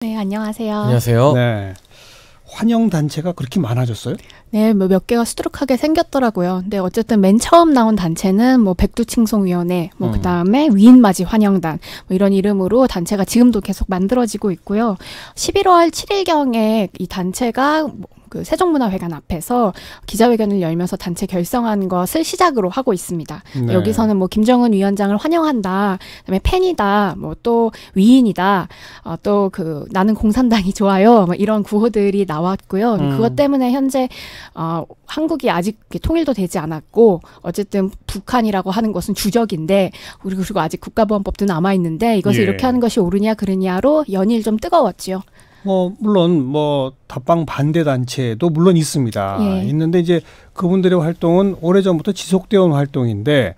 네, 안녕하세요. 안녕하세요. 네. 환영 단체가 그렇게 많아졌어요? 네, 뭐 몇 개가 수두룩하게 생겼더라고요. 근데 어쨌든 맨 처음 나온 단체는 뭐 백두칭송위원회, 뭐 그다음에 위인맞이 환영단 뭐 이런 이름으로 단체가 지금도 계속 만들어지고 있고요. 11월 7일경에 이 단체가 그 세종문화회관 앞에서 기자회견을 열면서 단체 결성한 것을 시작으로 하고 있습니다. 네. 여기서는 뭐 김정은 위원장을 환영한다, 그다음에 팬이다, 뭐 또 위인이다, 또 그 나는 공산당이 좋아요, 뭐 이런 구호들이 나왔고요. 그것 때문에 현재 한국이 아직 통일도 되지 않았고 어쨌든 북한이라고 하는 것은 주적인데 그리고 아직 국가보안법도 남아 있는데 이것을 예. 이렇게 하는 것이 옳으냐 그르냐로 연일 좀 뜨거웠지요. 물론 답방 반대 단체도 물론 있습니다. 예. 있는데 이제 그분들의 활동은 오래전부터 지속되어 온 활동인데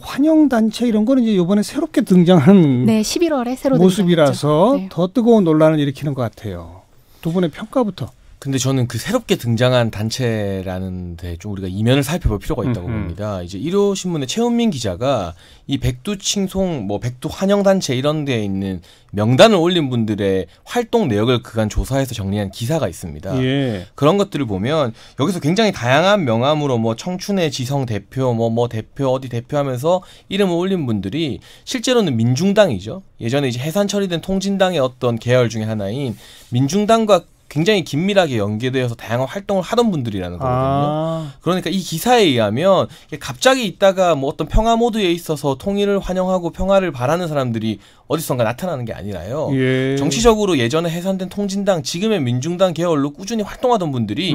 환영 단체 이런 거는 이제 이번에 새롭게 등장한 네, 11월에 새로 모습이라서 등장했죠. 네. 더 뜨거운 논란을 일으키는 것 같아요. 두 분의 평가부터. 근데 저는 그 새롭게 등장한 단체라는 데 좀 우리가 이면을 살펴볼 필요가 있다고 봅니다. 이제 1호 신문의 최은민 기자가 이 백두칭송, 백두 환영단체 이런 데에 있는 명단을 올린 분들의 활동 내역을 그간 조사해서 정리한 기사가 있습니다. 예. 그런 것들을 보면 여기서 굉장히 다양한 명함으로 청춘의 지성 대표, 대표, 어디 대표하면서 이름을 올린 분들이 실제로는 민중당이죠. 예전에 이제 해산 처리된 통진당의 어떤 계열 중에 하나인 민중당과 굉장히 긴밀하게 연계되어서 다양한 활동을 하던 분들이라는 거거든요. 그러니까 이 기사에 의하면 갑자기 있다가 어떤 평화 모드에 있어서 통일을 환영하고 평화를 바라는 사람들이 어디선가 나타나는 게 아니라요. 예. 정치적으로 예전에 해산된 통진당, 지금의 민중당 계열로 꾸준히 활동하던 분들이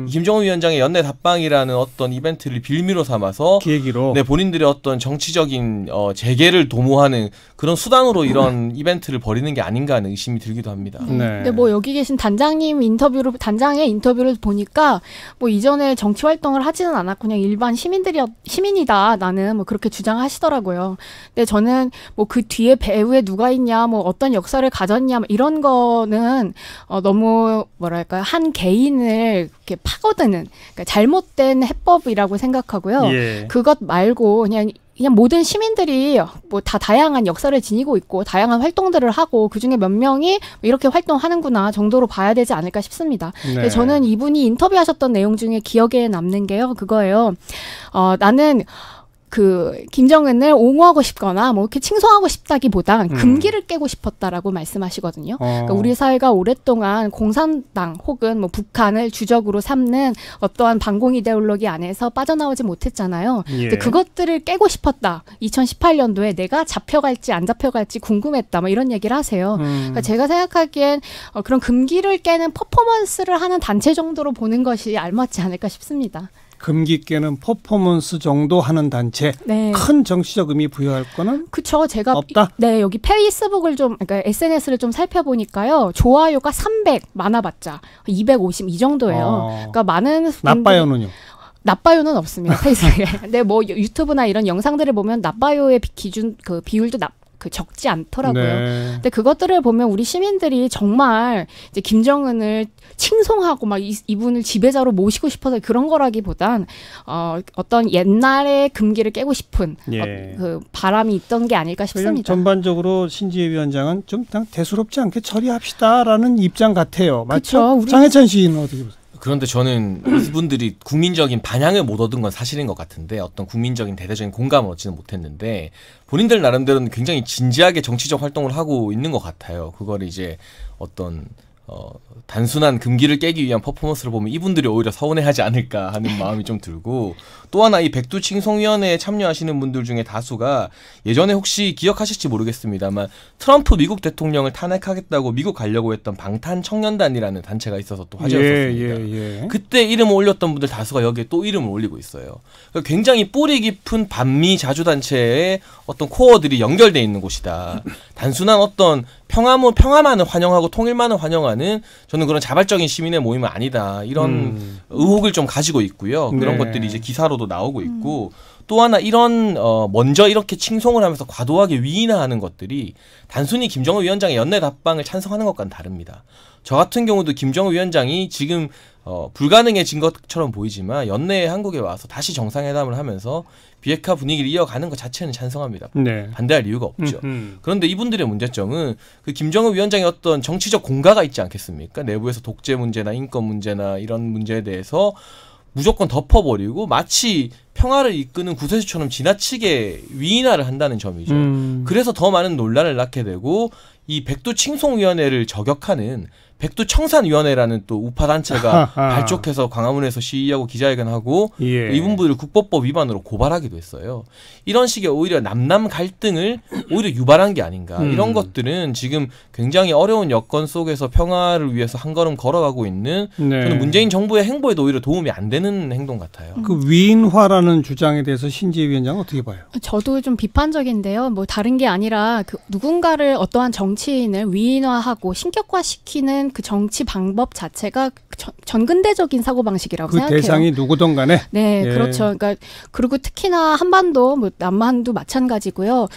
김정은 위원장의 연내 답방이라는 어떤 이벤트를 빌미로 삼아서 계기로 본인들의 어떤 정치적인 재개를 도모하는 그런 수단으로 이런 이벤트를 벌이는 게 아닌가 하는 의심이 들기도 합니다. 네. 근데 여기 계신 단장의 인터뷰를 보니까 이전에 정치 활동을 하지는 않았고 그냥 일반 시민이다 나는 그렇게 주장하시더라고요. 근데 저는 그 뒤에 배후에 누가 있냐, 어떤 역사를 가졌냐 이런 거는 너무 한 개인을 이렇게 파고드는 그러니까 잘못된 해법이라고 생각하고요. 예. 그것 말고 그냥 모든 시민들이 다 다양한 역사를 지니고 있고 다양한 활동들을 하고 그중에 몇 명이 이렇게 활동하는구나 정도로 봐야 되지 않을까 싶습니다. 네. 저는 이분이 인터뷰하셨던 내용 중에 기억에 남는 게요. 그거예요. 나는 김정은을 옹호하고 싶거나 이렇게 칭송하고 싶다기보단 금기를 깨고 싶었다라고 말씀하시거든요. 그러니까 우리 사회가 오랫동안 공산당 혹은 북한을 주적으로 삼는 어떠한 반공 이데올로기 안에서 빠져나오지 못했잖아요. 예. 근데 그것들을 깨고 싶었다. 2018년도에 내가 잡혀갈지 안 잡혀갈지 궁금했다. 이런 얘기를 하세요. 그러니까 제가 생각하기엔 그런 금기를 깨는 퍼포먼스를 하는 단체 정도로 보는 것이 알맞지 않을까 싶습니다. 금기 깨는 퍼포먼스 정도 하는 단체, 네. 큰 정치적 의미 부여할 거는 그쵸. 제가 없다? 네, 여기 페이스북을 그러니까 SNS를 좀 살펴보니까 좋아요가 300 많아봤자 250 이 정도예요. 그러니까 많은 나빠요는요? 나빠요는 없습니다. 페이스북에. 근데 유튜브나 이런 영상들을 보면 나빠요의 기준 비율도 적지 않더라고요. 네. 근데 그것들을 보면 우리 시민들이 정말 이제 김정은을 칭송하고 이분을 지배자로 모시고 싶어서 그런 거라기보단 어떤 옛날의 금기를 깨고 싶은 예. 그 바람이 있던 게 아닐까 싶습니다. 전반적으로 신지혜 위원장은 좀 대수롭지 않게 처리합시다라는 입장 같아요. 맞죠? 그쵸, 장해찬 시인은 어떻게 보세요? 그런데 저는 이분들이 국민적인 반향을 못 얻은 건 사실인 것 같은데 어떤 국민적인 대대적인 공감을 얻지는 못했는데 본인들 나름대로는 굉장히 진지하게 정치적 활동을 하고 있는 것 같아요. 그걸 이제 어떤 단순한 금기를 깨기 위한 퍼포먼스를 보면 이분들이 오히려 서운해하지 않을까 하는 마음이 좀 들고 또 하나 이 백두칭송위원회에 참여하시는 분들 중에 다수가 예전에 혹시 기억하실지 모르겠습니다만 트럼프 미국 대통령을 탄핵하겠다고 미국 가려고 했던 방탄청년단이라는 단체가 있어서 또 화제였었습니다. 그때 이름을 올렸던 분들 다수가 여기에 또 이름을 올리고 있어요. 그러니까 굉장히 뿌리 깊은 반미 자주단체의 어떤 코어들이 연결되어 있는 곳이다. 단순한 어떤 평화만을 환영하고 통일만을 환영하는 저는 그런 자발적인 시민의 모임은 아니다. 이런 의혹을 좀 가지고 있고요. 그런 것들이 이제 기사로도 나오고 있고 또 하나 이런 먼저 이렇게 칭송을 하면서 과도하게 위인화하는 것들이 단순히 김정은 위원장의 연내 답방을 찬성하는 것과는 다릅니다. 저 같은 경우도 김정은 위원장이 지금 불가능해진 것처럼 보이지만 연내에 한국에 와서 다시 정상회담을 하면서 비핵화 분위기를 이어가는 것 자체는 찬성합니다. 네. 반대할 이유가 없죠. 그런데 이분들의 문제점은 그 김정은 위원장의 어떤 정치적 공가가 있지 않겠습니까? 내부에서 독재 문제나 인권 문제나 이런 문제에 대해서 무조건 덮어버리고 마치 평화를 이끄는 구세주처럼 지나치게 위인화를 한다는 점이죠. 그래서 더 많은 논란을 낳게 되고 이 백두칭송위원회를 저격하는 백두청산위원회라는 또 우파 단체가 발족해서 광화문에서 시위하고 기자회견하고 예. 이분들을 국법법 위반으로 고발하기도 했어요. 이런 식의 오히려 남남 갈등을 오히려 유발한 게 아닌가. 이런 것들은 지금 굉장히 어려운 여건 속에서 평화를 위해서 한 걸음 걸어가고 있는 네. 저는 문재인 정부의 행보에도 오히려 도움이 안 되는 행동 같아요. 그 위인화라는 주장에 대해서 신지혜 위원장은 어떻게 봐요? 저도 좀 비판적인데요. 뭐 다른 게 아니라 그 누군가를 어떠한 정치인을 위인화하고 신격화시키는 그 정치 방법 자체가 전근대적인 사고방식이라고 그 생각해요. 대상이 누구든 간에? 네, 예. 그렇죠. 그러니까 그리고 특히나 한반도, 뭐 남한도 마찬가지고요.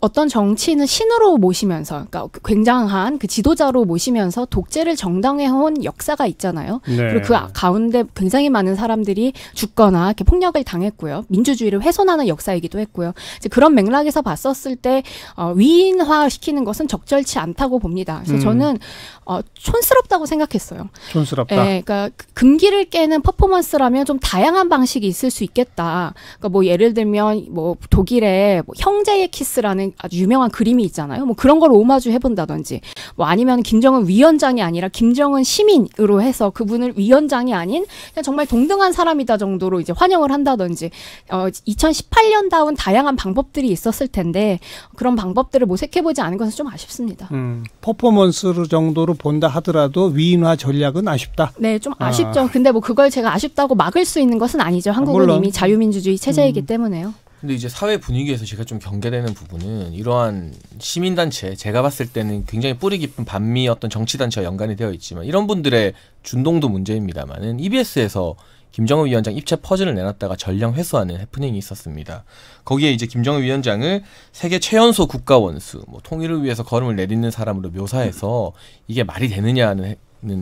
어떤 정치인은 신으로 모시면서, 그러니까 굉장한 그 지도자로 모시면서 독재를 정당화해온 역사가 있잖아요. 네. 그리고 그 가운데 굉장히 많은 사람들이 죽거나 이렇게 폭력을 당했고요. 민주주의를 훼손하는 역사이기도 했고요. 이제 그런 맥락에서 봤었을 때 위인화시키는 것은 적절치 않다고 봅니다. 그래서 저는 촌스럽다고 생각했어요. 촌스럽다. 네, 그러니까 금기를 깨는 퍼포먼스라면 좀 다양한 방식이 있을 수 있겠다. 그러니까 뭐 예를 들면 뭐 독일의 뭐 형제의 키스라는 아주 유명한 그림이 있잖아요. 뭐 그런 걸 오마주 해본다든지, 뭐 아니면 김정은 위원장이 아니라 김정은 시민으로 해서 그분을 위원장이 아닌 그냥 정말 동등한 사람이다 정도로 이제 환영을 한다든지, 2018년다운 다양한 방법들이 있었을 텐데 그런 방법들을 모색해보지 않은 것은 좀 아쉽습니다. 퍼포먼스 정도로 본다 하더라도 위인화 전략은 아쉽다. 네, 좀 아쉽죠. 근데 뭐 그걸 제가 아쉽다고 막을 수 있는 것은 아니죠. 한국은 물론. 이미 자유민주주의 체제이기 때문에요. 근데 이제 사회 분위기에서 제가 좀 경계되는 부분은 이러한 시민단체, 제가 봤을 때는 굉장히 뿌리 깊은 반미 어떤 정치단체와 연관이 되어 있지만 이런 분들의 준동도 문제입니다만은 EBS에서 김정은 위원장 입체 퍼즐을 내놨다가 전량 회수하는 해프닝이 있었습니다. 거기에 이제 김정은 위원장을 세계 최연소 국가 원수, 뭐 통일을 위해서 걸음을 내딛는 사람으로 묘사해서 이게 말이 되느냐는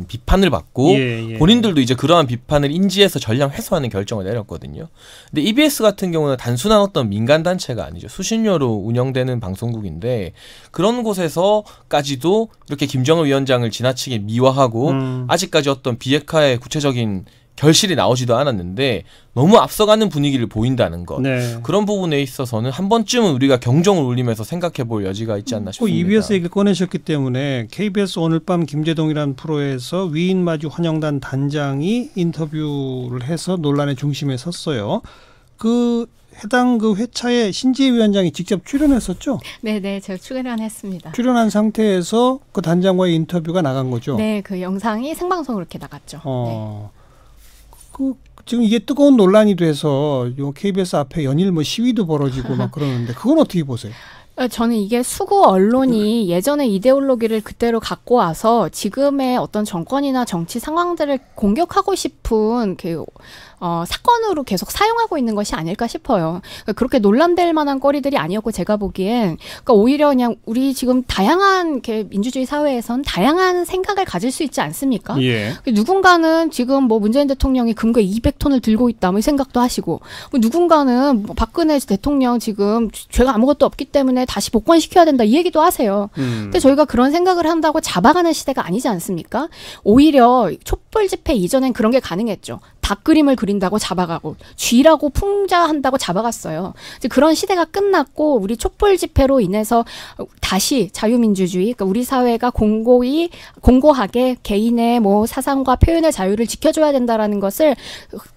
비판을 받고 본인들도 이제 그러한 비판을 인지해서 전량 회수하는 결정을 내렸거든요. 근데 EBS 같은 경우는 단순한 어떤 민간 단체가 아니죠. 수신료로 운영되는 방송국인데 그런 곳에서까지도 이렇게 김정은 위원장을 지나치게 미화하고 아직까지 어떤 비핵화의 구체적인 결실이 나오지도 않았는데 너무 앞서가는 분위기를 보인다는 것. 네. 그런 부분에 있어서는 한 번쯤은 우리가 경종을 울리면서 생각해 볼 여지가 있지 않나 싶습니다. EBS 얘기를 꺼내셨기 때문에 KBS 오늘 밤 김재동이라는 프로에서 위인마주 환영단 단장이 인터뷰를 해서 논란의 중심에 섰어요. 그 해당 그 회차에 신지혜 위원장이 직접 출연했었죠? 네, 제가 출연했습니다. 출연한 상태에서 그 단장과의 인터뷰가 나간 거죠? 네, 그 영상이 생방송으로 이렇게 나갔죠. 네. 지금 이게 뜨거운 논란이 돼서 요 KBS 앞에 연일 뭐 시위도 벌어지고 막 그러는데 그건 어떻게 보세요? 저는 이게 수구 언론이 예전의 이데올로기를 그대로 갖고 와서 지금의 어떤 정권이나 정치 상황들을 공격하고 싶은 그 사건으로 계속 사용하고 있는 것이 아닐까 싶어요. 그러니까 그렇게 논란될 만한 거리들이 아니었고 제가 보기엔 그러니까 오히려 그냥 우리 지금 다양한 이렇게 민주주의 사회에선 다양한 생각을 가질 수 있지 않습니까? 예. 누군가는 지금 뭐 문재인 대통령이 금괴 200톤을 들고 있다 뭐 이 생각도 하시고 누군가는 뭐 박근혜 대통령 지금 죄가 아무것도 없기 때문에 다시 복권시켜야 된다 이 얘기도 하세요. 근데 저희가 그런 생각을 한다고 잡아가는 시대가 아니지 않습니까? 오히려 촛불 집회 이전엔 그런 게 가능했죠. 닭 그림을 그린다고 잡아가고 쥐라고 풍자한다고 잡아갔어요. 이제 그런 시대가 끝났고 우리 촛불 집회로 인해서 다시 자유민주주의, 그러니까 우리 사회가 공고하게 개인의 뭐 사상과 표현의 자유를 지켜줘야 된다라는 것을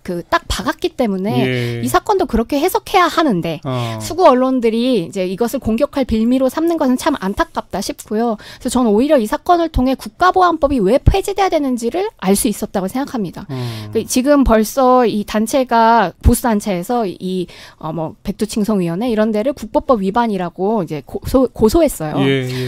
그 딱 박았기 때문에 이 사건도 그렇게 해석해야 하는데 수구 언론들이 이제 이것을 공격할 빌미로 삼는 것은 참 안타깝다 싶고요. 그래서 저는 오히려 이 사건을 통해 국가보안법이 왜 폐지돼야 되는지를 알 수 있었다고 생각합니다. 그러니까 지금 지금 벌써 이 단체가 보수 단체에서 뭐 백두칭송위원회 이런 데를 국보법 위반이라고 이제 고소했어요.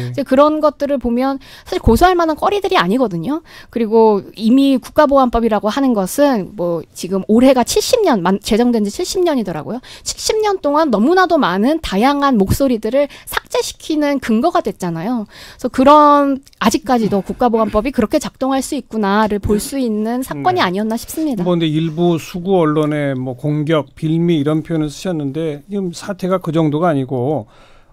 이제 그런 것들을 보면 사실 고소할 만한 거리들이 아니거든요. 그리고 이미 국가보안법이라고 하는 것은 뭐 지금 올해가 70년 제정된 지 70년이더라고요. 70년 동안 너무나도 많은 다양한 목소리들을 삭제시키는 근거가 됐잖아요. 그래서 그런 아직까지도 국가보안법이 그렇게 작동할 수 있구나를 볼 수 있는 사건이 아니었나 싶습니다. 뭐 근데 일부 수구 언론의 뭐 공격, 빌미 이런 표현을 쓰셨는데 지금 사태가 그 정도가 아니고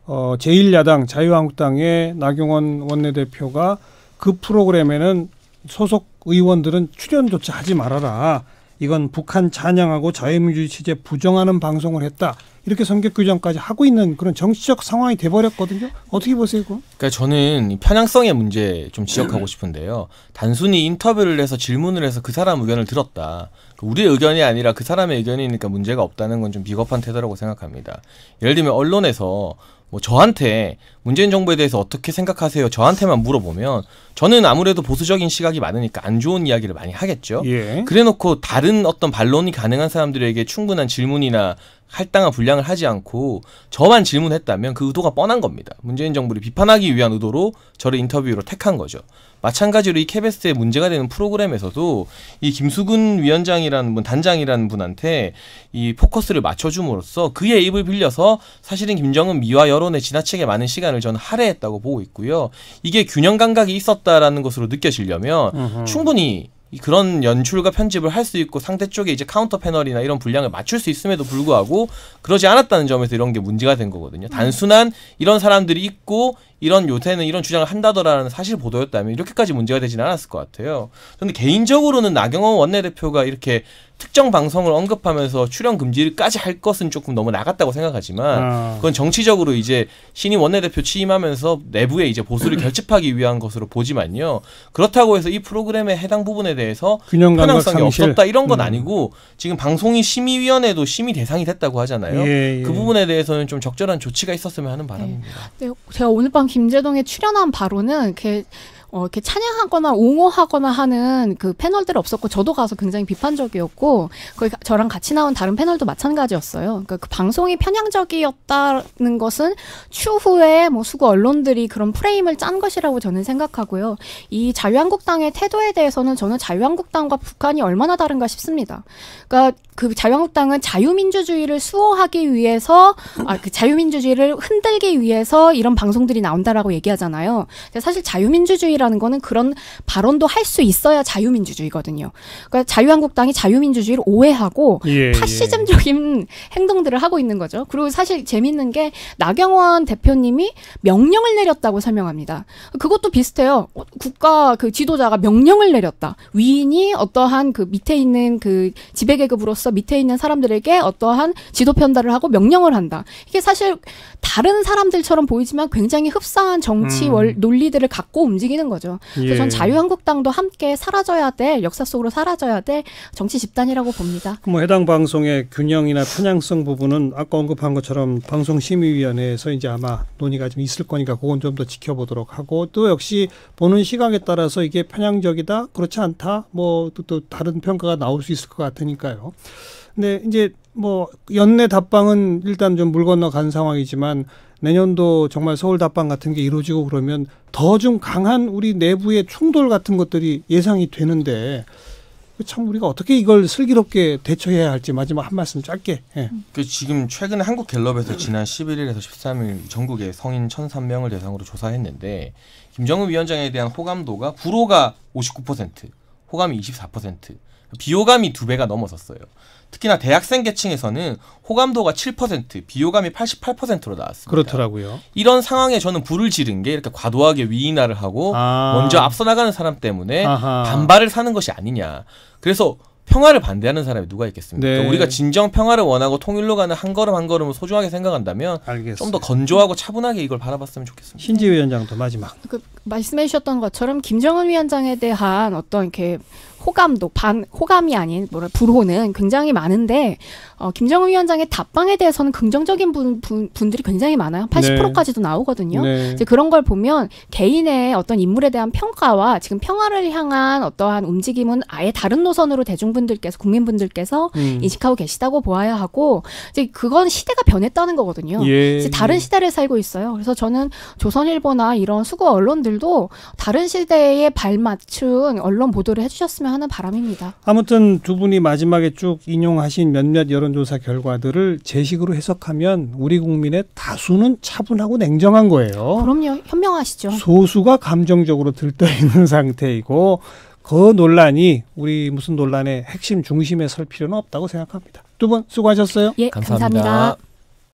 제1야당 자유한국당의 나경원 원내대표가 그 프로그램에는 소속 의원들은 출연조차 하지 말아라. 이건 북한 찬양하고 자유민주주의 체제 부정하는 방송을 했다. 이렇게 성격 규정까지 하고 있는 그런 정치적 상황이 돼버렸거든요. 어떻게 보세요, 그거? 그러니까 저는 이 편향성의 문제 좀 지적하고 싶은데요. 단순히 인터뷰를 해서 질문을 해서 그 사람 의견을 들었다. 우리의 의견이 아니라 그 사람의 의견이니까 문제가 없다는 건 좀 비겁한 태도라고 생각합니다. 예를 들면 언론에서 뭐 저한테 문재인 정부에 대해서 어떻게 생각하세요? 저한테만 물어보면 저는 아무래도 보수적인 시각이 많으니까 안 좋은 이야기를 많이 하겠죠. 그래놓고 다른 어떤 반론이 가능한 사람들에게 충분한 질문이나 할당한 분량을 하지 않고 저만 질문했다면 그 의도가 뻔한 겁니다. 문재인 정부를 비판하기 위한 의도로 저를 인터뷰로 택한 거죠. 마찬가지로 이 KBS의 문제가 되는 프로그램에서도 이 김수근 위원장이라는 분, 단장이라는 분한테 이 포커스를 맞춰줌으로써 그의 입을 빌려서 사실은 김정은 미화 여론에 지나치게 많은 시간을 저는 할애했다고 보고 있고요. 이게 균형 감각이 있었다라는 것으로 느껴지려면 충분히 그런 연출과 편집을 할 수 있고 상대 쪽에 이제 카운터 패널이나 이런 분량을 맞출 수 있음에도 불구하고 그러지 않았다는 점에서 이런 게 문제가 된 거거든요. 단순한 이런 사람들이 있고 이런 요새는 이런 주장을 한다더라는 사실 보도였다면 이렇게까지 문제가 되지는 않았을 것 같아요. 저는 개인적으로는 나경원 원내대표가 이렇게 특정 방송을 언급하면서 출연 금지까지 할 것은 조금 너무 나갔다고 생각하지만 그건 정치적으로 이제 신임 원내대표 취임하면서 내부에 이제 보수를 결집하기 위한 것으로 보지만요. 그렇다고 해서 이 프로그램의 해당 부분에 대해서 편향성이 없었다 이런 건 아니고 지금 방송인 심의위원회도 심의 대상이 됐다고 하잖아요. 그 부분에 대해서는 좀 적절한 조치가 있었으면 하는 바람입니다. 네, 제가 오늘 밤 김재동에 출연한 바로는 이렇게 찬양하거나 옹호하거나 하는 그 패널들 없었고 저도 가서 굉장히 비판적이었고 거기 저랑 같이 나온 다른 패널도 마찬가지였어요. 그러니까 그 방송이 편향적이었다는 것은 추후에 뭐 수구 언론들이 그런 프레임을 짠 것이라고 저는 생각하고요. 이 자유한국당의 태도에 대해서는 저는 자유한국당과 북한이 얼마나 다른가 싶습니다. 그러니까 그 자유한국당은 자유민주주의를 수호하기 위해서 그 자유민주주의를 흔들기 위해서 이런 방송들이 나온다라고 얘기하잖아요. 근데 사실 자유민주주의라는 거는 그런 발언도 할 수 있어야 자유민주주의거든요. 그러니까 자유한국당이 자유민주주의를 오해하고 파시즘적인 행동들을 하고 있는 거죠. 그리고 사실 재밌는 게 나경원 대표님이 명령을 내렸다고 설명합니다. 그것도 비슷해요. 국가 그 지도자가 명령을 내렸다. 위인이 어떠한 그 밑에 있는 그 지배계급으로서 밑에 있는 사람들에게 어떠한 지도 편달을 하고 명령을 한다. 이게 사실 다른 사람들처럼 보이지만 굉장히 흡사한 정치 논리들을 갖고 움직이는 거죠. 그래서 전 자유한국당도 함께 사라져야 될, 역사 속으로 사라져야 될 정치 집단이라고 봅니다. 뭐 해당 방송의 균형이나 편향성 부분은 아까 언급한 것처럼 방송심의위원회에서 이제 아마 논의가 좀 있을 거니까 그건 좀 더 지켜보도록 하고 또 역시 보는 시각에 따라서 이게 편향적이다, 그렇지 않다, 뭐 또 다른 평가가 나올 수 있을 것 같으니까요. 근데 이제 뭐 연내 답방은 일단 좀 물 건너간 상황이지만 내년도 정말 서울 답방 같은 게 이루어지고 그러면 더 좀 강한 우리 내부의 충돌 같은 것들이 예상이 되는데 참 우리가 어떻게 이걸 슬기롭게 대처해야 할지 마지막 한 말씀 짧게. 그 지금 최근에 한국갤럽에서 지난 11일에서 13일 전국의 성인 1,003명을 대상으로 조사했는데 김정은 위원장에 대한 호감도가 불호가 59%, 호감이 24%, 비호감이 2배가 넘어섰어요. 특히나 대학생 계층에서는 호감도가 7%, 비호감이 88%로 나왔습니다. 그렇더라고요. 이런 상황에 저는 불을 지른 게 이렇게 과도하게 위인화를 하고 먼저 앞서 나가는 사람 때문에 반발을 사는 것이 아니냐. 그래서 평화를 반대하는 사람이 누가 있겠습니까? 그러니까 우리가 진정 평화를 원하고 통일로 가는 한 걸음 한 걸음을 소중하게 생각한다면 좀 더 건조하고 차분하게 이걸 바라봤으면 좋겠습니다. 신지 위원장도 마지막. 말씀해 주셨던 것처럼 김정은 위원장에 대한 어떤 이렇게 호감도 호감이 아닌 불호는 굉장히 많은데 김정은 위원장의 답방에 대해서는 긍정적인 분들이 굉장히 많아요. 80%까지도 나오거든요. 네. 이제 그런 걸 보면 개인의 어떤 인물에 대한 평가와 지금 평화를 향한 어떠한 움직임은 아예 다른 노선으로 대중분들께서 국민분들께서 인식하고 계시다고 보아야 하고 이제 그건 시대가 변했다는 거거든요. 예. 이제 다른 시대를 살고 있어요. 그래서 저는 조선일보나 이런 수구 언론들도 다른 시대에 발맞춘 언론 보도를 해주셨으면 하는 바람입니다. 아무튼 두 분이 마지막에 쭉 인용하신 몇몇 여론조사 결과들을 제 식으로 해석하면 우리 국민의 다수는 차분하고 냉정한 거예요. 그럼요. 현명하시죠. 소수가 감정적으로 들떠있는 상태이고 그 논란이 우리 무슨 논란의 핵심 중심에 설 필요는 없다고 생각합니다. 두 분 수고하셨어요. 예, 감사합니다.